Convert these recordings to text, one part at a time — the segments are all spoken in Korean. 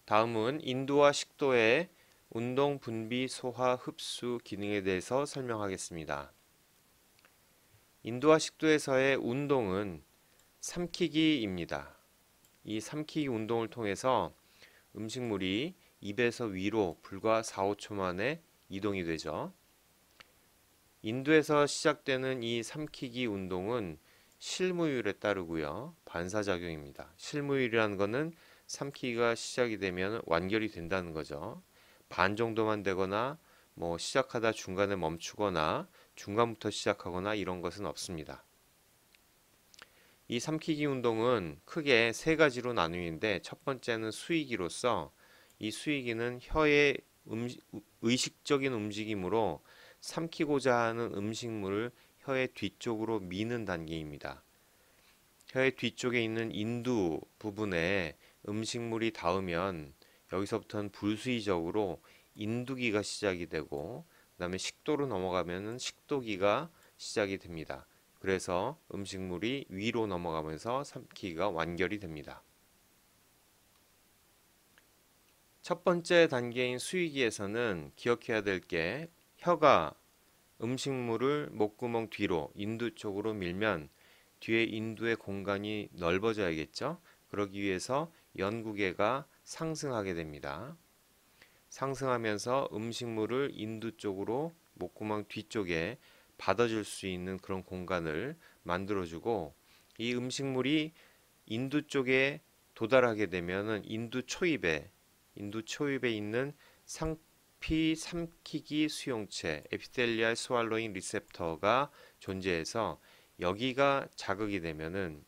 다음은 인두와 식도의 운동, 분비, 소화, 흡수 기능에 대해서 설명하겠습니다. 인두와 식도에서의 운동은 삼키기입니다. 이 삼키기 운동을 통해서 음식물이 입에서 위로 불과 4, 5초 만에 이동이 되죠. 인두에서 시작되는 이 삼키기 운동은 실무율에 따르고요. 반사작용입니다. 실무율이라는 것은 삼키기가 시작이 되면 완결이 된다는 거죠. 반 정도만 되거나 시작하다 중간에 멈추거나 중간부터 시작하거나 이런 것은 없습니다. 이 삼키기 운동은 크게 세 가지로 나누는데 첫 번째는 수이기로서 이 수이기는 혀의 의식적인 움직임으로 삼키고자 하는 음식물을 혀의 뒤쪽으로 미는 단계입니다. 혀의 뒤쪽에 있는 인두 부분에 음식물이 닿으면 여기서부터는 불수의적으로 인두기가 시작이 되고 그 다음에 식도로 넘어가면 식도기가 시작이 됩니다. 그래서 음식물이 위로 넘어가면서 삼키기가 완결이 됩니다. 첫 번째 단계인 수이기에서는 기억해야 될 게 혀가 음식물을 목구멍 뒤로 인두 쪽으로 밀면 뒤에 인두의 공간이 넓어져야겠죠. 그러기 위해서 연구개가 상승하게 됩니다. 상승하면서 음식물을 인두 쪽으로 목구멍 뒤쪽에 받아줄 수 있는 그런 공간을 만들어주고 이 음식물이 인두 쪽에 도달하게 되면은 인두 초입에 있는 상피 삼키기 수용체 에피텔리알 스왈로잉 리셉터가 존재해서 여기가 자극이 되면은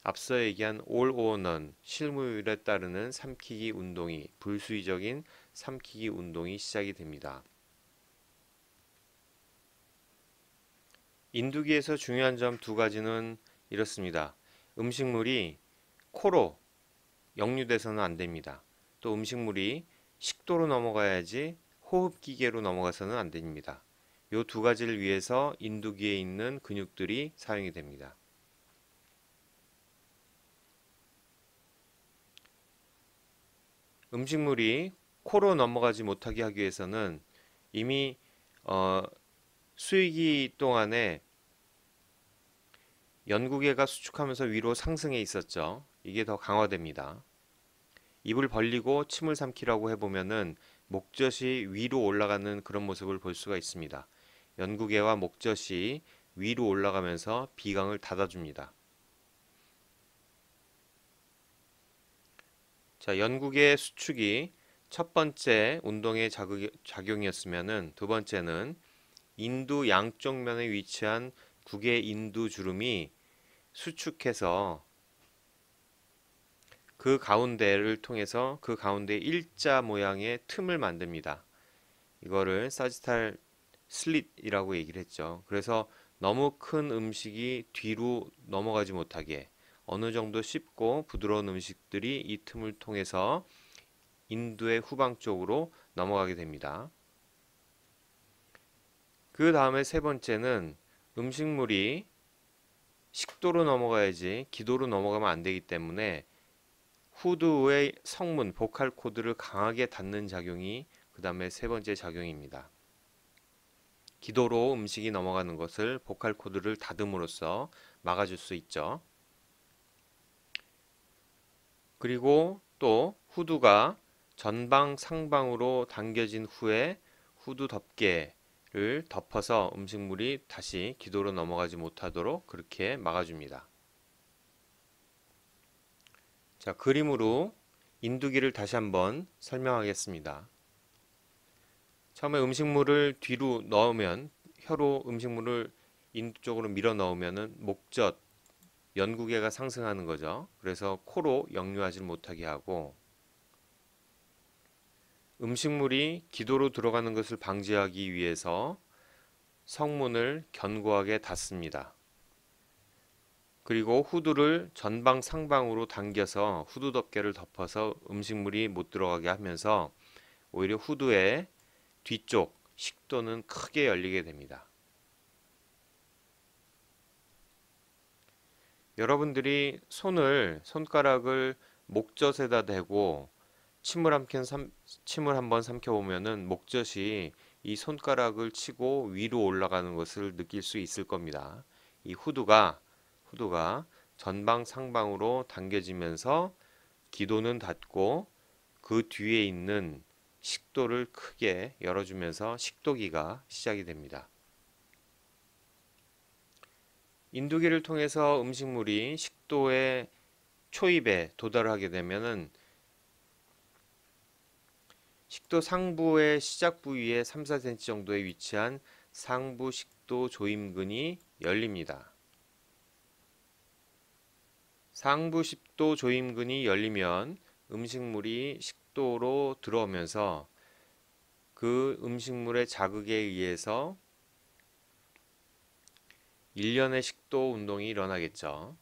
앞서 얘기한 올 오어 넌 실무율에 따르는 삼키기 운동이 불수의적인 삼키기 운동이 시작이 됩니다. 인두기에서 중요한 점 두 가지는 이렇습니다. 음식물이 코로 역류돼서는 안 됩니다. 또 음식물이 식도로 넘어가야지 호흡기계로 넘어가서는 안 됩니다. 이 두 가지를 위해서 인두기에 있는 근육들이 사용이 됩니다. 음식물이 코로 넘어가지 못하게 하기 위해서는 이미 수익이 동안에 연구개가 수축하면서 위로 상승해 있었죠. 이게 더 강화됩니다. 입을 벌리고 침을 삼키라고 해보면은 목젖이 위로 올라가는 그런 모습을 볼 수가 있습니다. 연구개와 목젖이 위로 올라가면서 비강을 닫아줍니다. 자, 연구개 수축이 첫 번째 운동의 작용이었으면은 두 번째는 인두 양쪽 면에 위치한 국의 인두 주름이 수축해서 그 가운데를 통해서 그 가운데 일자 모양의 틈을 만듭니다. 이거를 사지탈 슬릿이라고 얘기를 했죠. 그래서 너무 큰 음식이 뒤로 넘어가지 못하게 어느 정도 씹고 부드러운 음식들이 이 틈을 통해서 인두의 후방 쪽으로 넘어가게 됩니다. 그 다음에 세 번째는 음식물이 식도로 넘어가야지 기도로 넘어가면 안 되기 때문에 후두의 성문 보칼 코드를 강하게 닫는 작용이 그 다음에 세 번째 작용입니다. 기도로 음식이 넘어가는 것을 보칼 코드를 닫음으로써 막아줄 수 있죠. 그리고 또 후두가 전방 상방으로 당겨진 후에 후두 덮개를 덮어서 음식물이 다시 기도로 넘어가지 못하도록 그렇게 막아줍니다. 자, 그림으로 인두기를 다시 한번 설명하겠습니다. 처음에 음식물을 뒤로 넣으면 혀로 음식물을 인두 쪽으로 밀어 넣으면은 목젖 연구개가 상승하는 거죠. 그래서 코로 역류하지 못하게 하고 음식물이 기도로 들어가는 것을 방지하기 위해서 성문을 견고하게 닫습니다. 그리고 후두를 전방 상방으로 당겨서 후두 덮개를 덮어서 음식물이 못 들어가게 하면서 오히려 후두의 뒤쪽 식도는 크게 열리게 됩니다. 여러분들이 손가락을 목젖에다 대고 침을 한번 삼켜보면은 목젖이 이 손가락을 치고 위로 올라가는 것을 느낄 수 있을 겁니다. 이 후두가 전방 상방으로 당겨지면서 기도는 닫고 그 뒤에 있는 식도를 크게 열어주면서 식도기가 시작이 됩니다. 인두기를 통해서 음식물이 식도의 초입에 도달하게 되면은 식도 상부의 시작 부위에 3, 4cm 정도에 위치한 상부 식도 조임근이 열립니다. 상부 식도 조임근이 열리면 음식물이 식도로 들어오면서 그 음식물의 자극에 의해서 일련의 식도 운동이 일어나겠죠.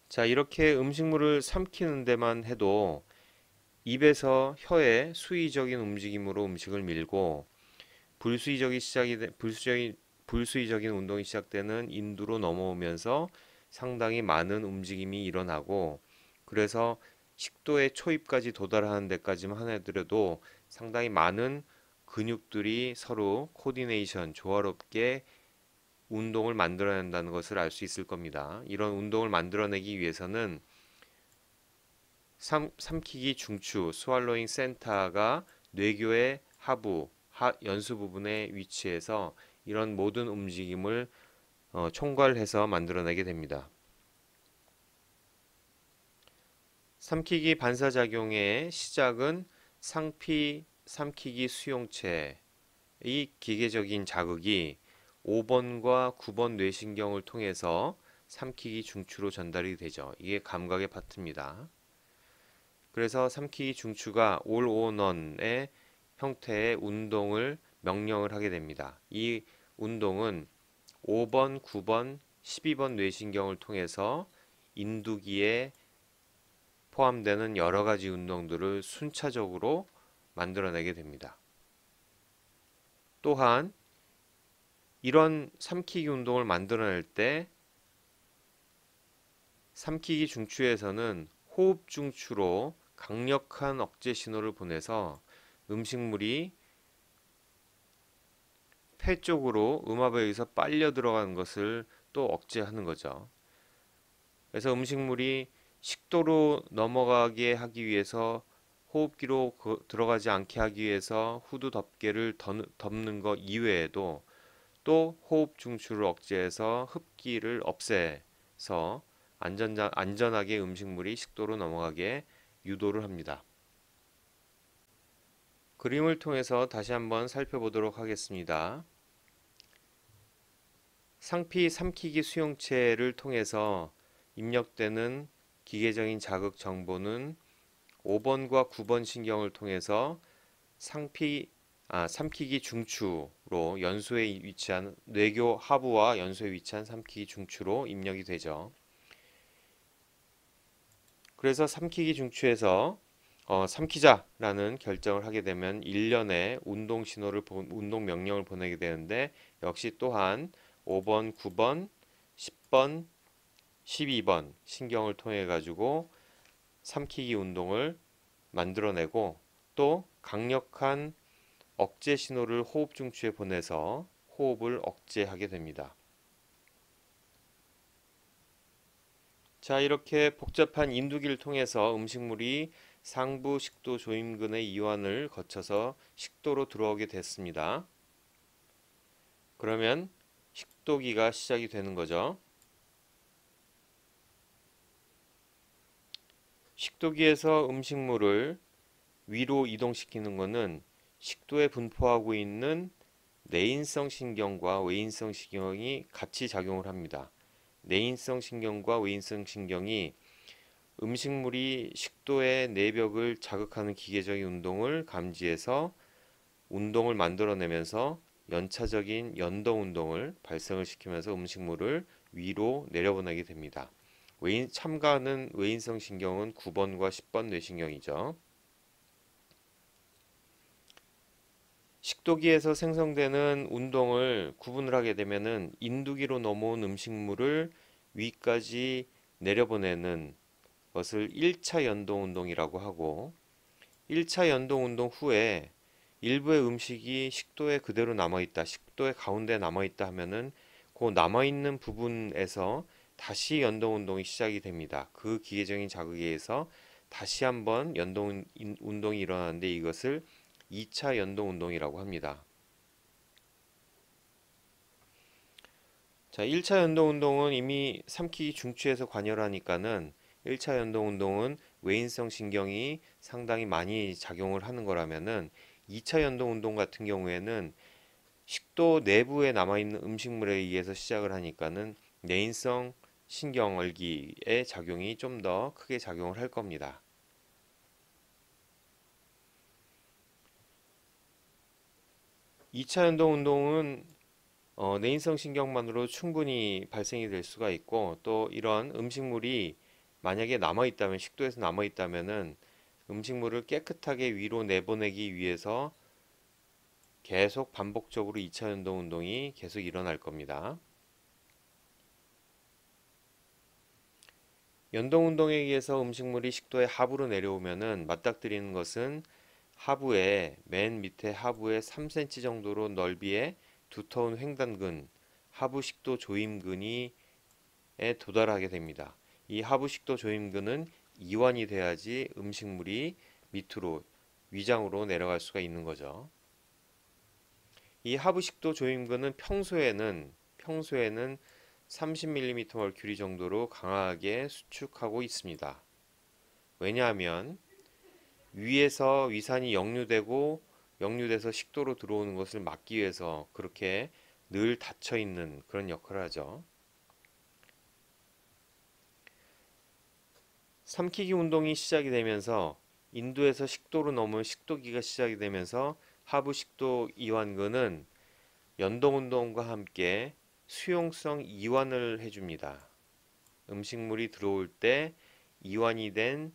자, 이렇게 음식물을 삼키는 데만 해도 입에서 혀의 수의적인 움직임으로 음식을 밀고 불수의적인 운동이 시작되는 인두로 넘어오면서 상당히 많은 움직임이 일어나고 그래서 식도의 초입까지 도달하는 데까지만 하더라도 상당히 많은 근육들이 서로 코디네이션, 조화롭게 운동을 만들어낸다는 것을 알 수 있을 겁니다. 이런 운동을 만들어내기 위해서는 삼키기 중추, 스왈로잉 센터가 뇌교의 연수 부분에 위치해서 이런 모든 움직임을 총괄해서 만들어내게 됩니다. 삼키기 반사작용의 시작은 삼키기 수용체의 기계적인 자극이 5번과 9번 뇌신경을 통해서 삼키기 중추로 전달이 되죠. 이게 감각의 파트입니다. 그래서 삼키기 중추가 올오넌의 형태의 운동을 명령을 하게 됩니다. 이 운동은 5번, 9번, 12번 뇌신경을 통해서 인두기에 포함되는 여러 가지 운동들을 순차적으로 만들어내게 됩니다. 또한 이런 삼키기 운동을 만들어낼 때 삼키기 중추에서는 호흡 중추로 강력한 억제 신호를 보내서 음식물이 폐 쪽으로 음압에 의해서 빨려 들어가는 것을 또 억제하는 거죠. 그래서 음식물이 식도로 넘어가게 하기 위해서 호흡기로 들어가지 않게 하기 위해서 후두 덮개를 덮는 것 이외에도 또 호흡 중추를 억제해서 흡기를 없애서 안전하게 음식물이 식도로 넘어가게 유도를 합니다. 그림을 통해서 다시 한번 살펴보도록 하겠습니다. 삼키기 수용체를 통해서 입력되는 기계적인 자극 정보는 5번과 9번 신경을 통해서 삼키기 중추로 연소에 위치한 뇌교 하부와 연소에 위치한 삼키기 중추로 입력이 되죠. 그래서 삼키기 중추에서 삼키자라는 결정을 하게 되면 일련의 운동 명령을 보내게 되는데 역시 또한 5번, 9번, 10번, 12번 신경을 통해 가지고 삼키기 운동을 만들어내고 또 강력한 억제 신호를 호흡 중추에 보내서 호흡을 억제하게 됩니다. 자, 이렇게 복잡한 인두기를 통해서 음식물이 상부 식도 조임근의 이완을 거쳐서 식도로 들어오게 됐습니다. 그러면 식도기가 시작이 되는 거죠. 식도기에서 음식물을 위로 이동시키는 것은 식도에 분포하고 있는 내인성 신경과 외인성 신경이 같이 작용을 합니다. 내인성 신경과 외인성 신경이 음식물이 식도의 내벽을 자극하는 기계적인 운동을 감지해서 운동을 만들어내면서 연차적인 연동 운동을 발생을 시키면서 음식물을 위로 내려보내게 됩니다. 참가하는 외인성 신경은 9번과 10번 뇌신경이죠. 식도기에서 생성되는 운동을 구분을 하게 되면은 인두기로 넘어온 음식물을 위까지 내려보내는 것을 1차 연동 운동이라고 하고, 1차 연동 운동 후에 일부의 음식이 식도에 그대로 남아있다, 식도의 가운데 남아있다 하면은 그 남아있는 부분에서 다시 연동 운동이 시작이 됩니다. 그 기계적인 자극에 의해서 다시 한번 연동 운동이 일어나는데 이것을 2차 연동 운동이라고 합니다. 자, 1차 연동 운동은 이미 삼키기 중추에서 관여하니까는 1차 연동 운동은 외인성 신경이 상당히 많이 작용을 하는 거라면은 2차 연동 운동 같은 경우에는 식도 내부에 남아있는 음식물에 의해서 시작을 하니까는 내인성 신경얼기의 작용이 좀 더 크게 작용을 할 겁니다. 2차 연동 운동은 내인성 신경만으로 충분히 발생이 될 수가 있고 또 이런 음식물이 만약에 남아있다면 식도에서 남아있다면은 음식물을 깨끗하게 위로 내보내기 위해서 계속 반복적으로 2차 연동 운동이 계속 일어날 겁니다. 연동 운동에 의해서 음식물이 식도의 하부로 내려오면은 맞닥뜨리는 것은 하부에 맨 밑에 하부에 3cm 정도로 넓이의 두터운 횡단근 하부식도 조임근이 도달하게 됩니다. 이 하부식도 조임근은 이완이 돼야지 음식물이 밑으로 위장으로 내려갈 수가 있는 거죠. 이 하부식도 조임근은 평소에는 30mm 머큐리 정도로 강하게 수축하고 있습니다. 왜냐하면 위에서 위산이 역류돼서 식도로 들어오는 것을 막기 위해서 그렇게 늘 닫혀 있는 그런 역할을 하죠. 삼키기 운동이 시작이 되면서 인두에서 식도로 넘은 식도기가 시작이 되면서 하부 식도 이완근은 연동 운동과 함께 수용성 이완을 해줍니다. 음식물이 들어올 때 이완이 된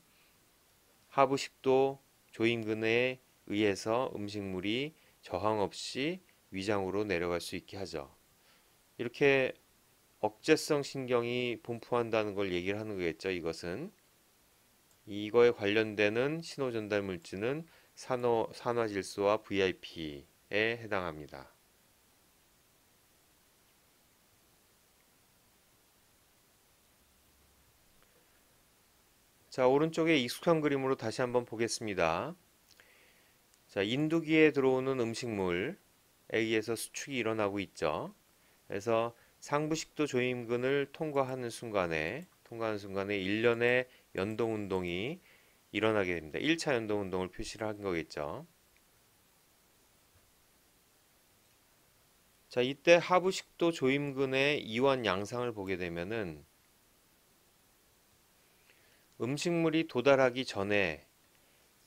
하부 식도 조임근에 의해서 음식물이 저항 없이 위장으로 내려갈 수 있게 하죠. 이렇게 억제성 신경이 분포한다는 걸 얘기를 하는 거겠죠. 이것은 이거에 관련되는 신호 전달 물질은 산화질소와 VIP에 해당합니다. 자, 오른쪽에 익숙한 그림으로 다시 한번 보겠습니다. 자, 인두기에 들어오는 음식물에 의해서 수축이 일어나고 있죠. 그래서 상부식도 조임근을 통과하는 순간에 일련의 연동 운동이 일어나게 됩니다. 1차 연동 운동을 표시를 한 거겠죠. 자, 이때 하부식도 조임근의 이완 양상을 보게 되면은 음식물이 도달하기 전에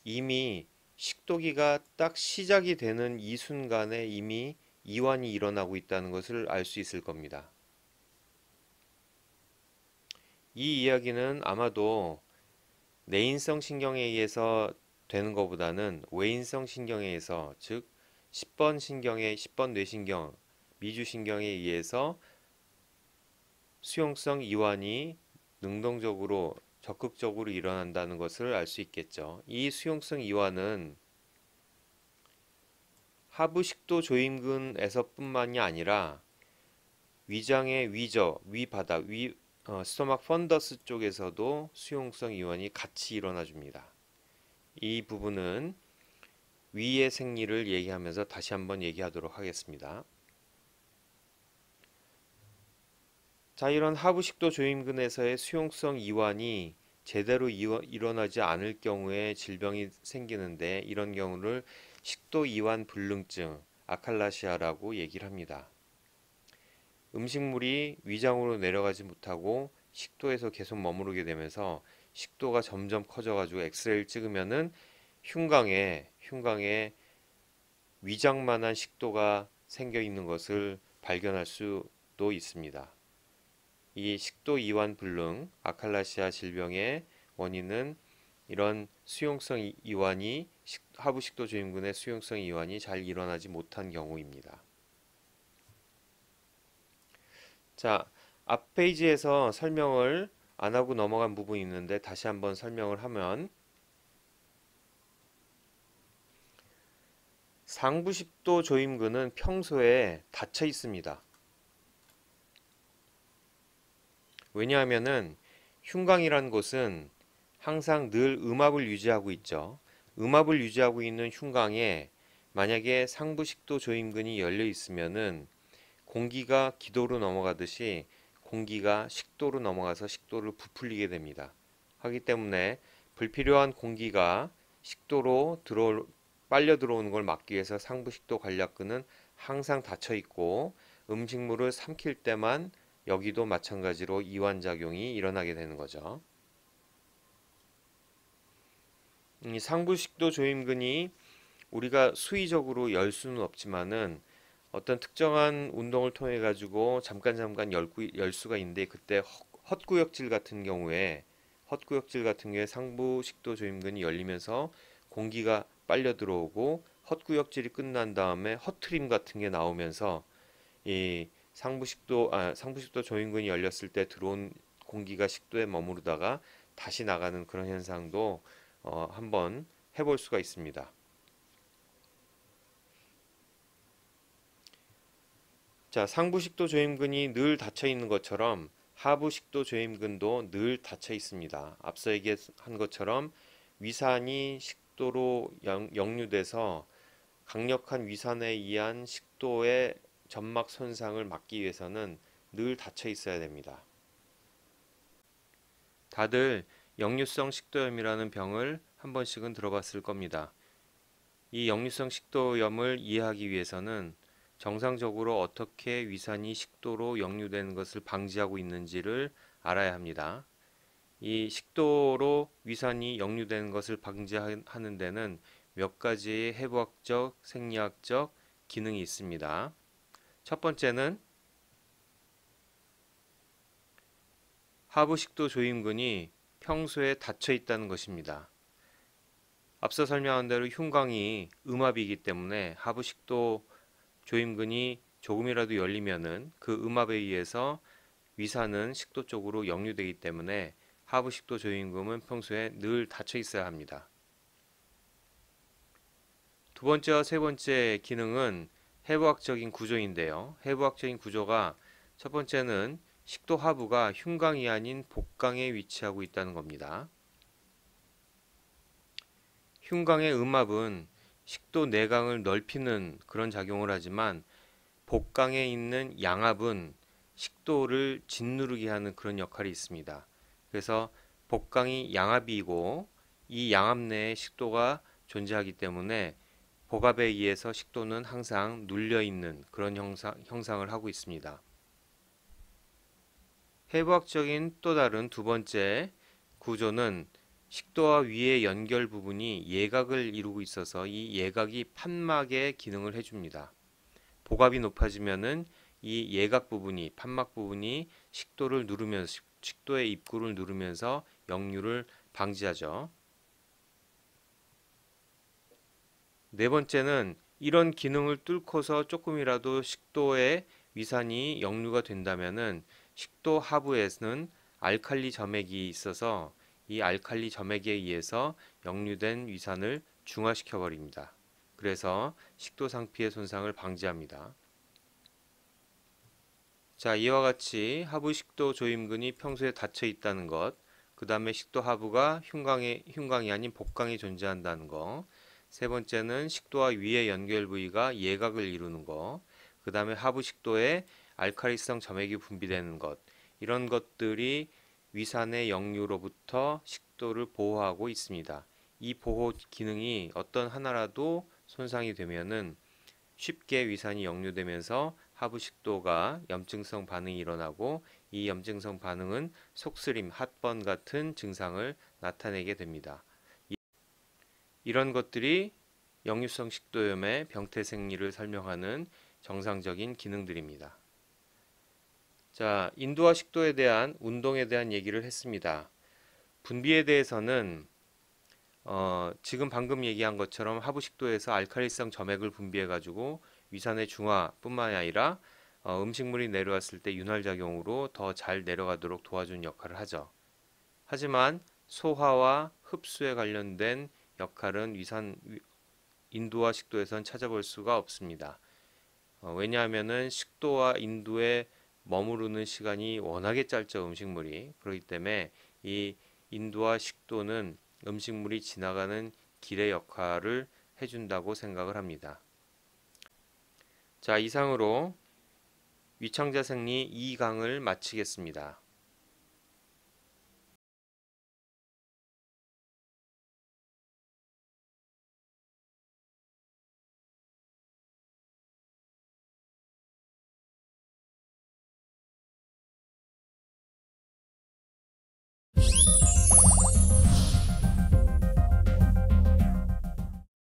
이미 식도기가 딱 시작이 되는 이 순간에 이미 이완이 일어나고 있다는 것을 알 수 있을 겁니다. 이 이야기는 아마도 내인성 신경에 의해서 되는 것보다는 외인성 신경에 의해서, 즉 10번 뇌신경, 미주신경에 의해서 수용성 이완이 능동적으로 적극적으로 일어난다는 것을 알 수 있겠죠. 이 수용성 이완은 하부식도 조임근에서뿐만이 아니라 위장의 위바닥, 스토막 펀더스 쪽에서도 수용성 이완이 같이 일어나 줍니다. 이 부분은 위의 생리를 얘기하면서 다시 한번 얘기하도록 하겠습니다. 자, 이런 하부식도 조임근에서의 수용성 이완이 제대로 일어나지 않을 경우에 질병이 생기는데 이런 경우를 식도 이완 불능증, 아칼라시아라고 얘기를 합니다. 음식물이 위장으로 내려가지 못하고 식도에서 계속 머무르게 되면서 식도가 점점 커져가지고 엑스레이를 찍으면은 흉곽에 위장만한 식도가 생겨 있는 것을 발견할 수도 있습니다. 이 식도 이완 불능, 아칼라시아 질병의 원인은 이런 수용성 이완이 하부 식도 조임근의 수용성 이완이 잘 일어나지 못한 경우입니다. 자, 앞 페이지에서 설명을 안 하고 넘어간 부분이 있는데 다시 한번 설명을 하면 상부식도 조임근은 평소에 닫혀 있습니다. 왜냐하면은 흉곽이라는 곳은 항상 늘 음압을 유지하고 있죠. 음압을 유지하고 있는 흉곽에 만약에 상부식도 조임근이 열려 있으면은 공기가 기도로 넘어가듯이 공기가 식도로 넘어가서 식도를 부풀리게 됩니다. 하기 때문에 불필요한 공기가 식도로 빨려 들어오는 걸 막기 위해서 상부식도 관략근은 항상 닫혀 있고 음식물을 삼킬 때만 여기도 마찬가지로 이완작용이 일어나게 되는 거죠. 이 상부식도 조임근이 우리가 수의적으로 열 수는 없지만은 어떤 특정한 운동을 통해 가지고 잠깐 열 수가 있는데 그때 헛구역질 같은 경우에 상부식도 조임근이 열리면서 공기가 빨려 들어오고 헛구역질이 끝난 다음에 헛트림 같은 게 나오면서 이 상부식도 조임근이 열렸을 때 들어온 공기가 식도에 머무르다가 다시 나가는 그런 현상도 한번 해볼 수가 있습니다. 자, 상부식도 조임근이 늘 닫혀 있는 것처럼 하부식도 조임근도 늘 닫혀 있습니다. 앞서 얘기한 것처럼 위산이 식도로 역류돼서 강력한 위산에 의한 식도의 점막 손상을 막기 위해서는 늘 닫혀 있어야 됩니다. 다들 역류성 식도염이라는 병을 한 번씩은 들어봤을 겁니다. 이 역류성 식도염을 이해하기 위해서는 정상적으로 어떻게 위산이 식도로 역류되는 것을 방지하고 있는지를 알아야 합니다. 이 식도로 위산이 역류되는 것을 방지하는 데는 몇 가지의 해부학적, 생리학적 기능이 있습니다. 첫 번째는 하부식도 조임근이 평소에 닫혀 있다는 것입니다. 앞서 설명한 대로 흉곽이 음압이기 때문에 하부식도 조임근이 조금이라도 열리면은 그 음압에 의해서 위산은 식도 쪽으로 역류되기 때문에 하부식도 조임근은 평소에 늘 닫혀 있어야 합니다. 두 번째와 세 번째 기능은 해부학적인 구조인데요. 해부학적인 구조가 첫 번째는 식도 하부가 흉곽이 아닌 복강에 위치하고 있다는 겁니다. 흉곽의 음압은 식도 내강을 넓히는 그런 작용을 하지만 복강에 있는 양압은 식도를 짓누르게 하는 그런 역할이 있습니다. 그래서 복강이 양압이고 이 양압 내에 식도가 존재하기 때문에 복압에 의해서 식도는 항상 눌려 있는 그런 형상을 하고 있습니다. 해부학적인 또 다른 두 번째 구조는 식도와 위의 연결 부분이 예각을 이루고 있어서 이 예각이 판막의 기능을 해줍니다. 복압이 높아지면은 이 예각 부분이 판막 부분이 식도를 누르면서 식도의 입구를 누르면서 역류를 방지하죠. 네 번째는 이런 기능을 뚫고서 조금이라도 식도에 위산이 역류가 된다면은 식도 하부에는 알칼리 점액이 있어서 이 알칼리 점액에 의해서 역류된 위산을 중화시켜 버립니다. 그래서 식도 상피의 손상을 방지합니다. 자, 이와 같이 하부식도 조임근이 평소에 닫혀 있다는 것, 그 다음에 식도 하부가 흉곽이 아닌 복강에 존재한다는 것, 세 번째는 식도와 위의 연결 부위가 예각을 이루는 것, 그 다음에 하부식도에 알칼리성 점액이 분비되는 것, 이런 것들이 위산의 역류로부터 식도를 보호하고 있습니다. 이 보호 기능이 어떤 하나라도 손상이 되면은 쉽게 위산이 역류되면서 하부식도가 염증성 반응이 일어나고 이 염증성 반응은 속쓰림, 핫번 같은 증상을 나타내게 됩니다. 이런 것들이 역류성 식도염의 병태 생리를 설명하는 정상적인 기능들입니다. 자, 인도와 식도에 대한 운동에 대한 얘기를 했습니다. 분비에 대해서는 지금 방금 얘기한 것처럼 하부식도에서 알칼리성 점액을 분비해 가지고 위산의 중화뿐만 아니라 음식물이 내려왔을 때 윤활작용으로 더 잘 내려가도록 도와주는 역할을 하죠. 하지만 소화와 흡수에 관련된 역할은 인도와 식도에선 찾아볼 수가 없습니다. 왜냐하면은 식도와 인도에 머무르는 시간이 워낙에 짧죠, 음식물이. 그렇기 때문에 이 인도와 식도는 음식물이 지나가는 길의 역할을 해준다고 생각을 합니다. 자, 이상으로 위창자생리 2강을 마치겠습니다.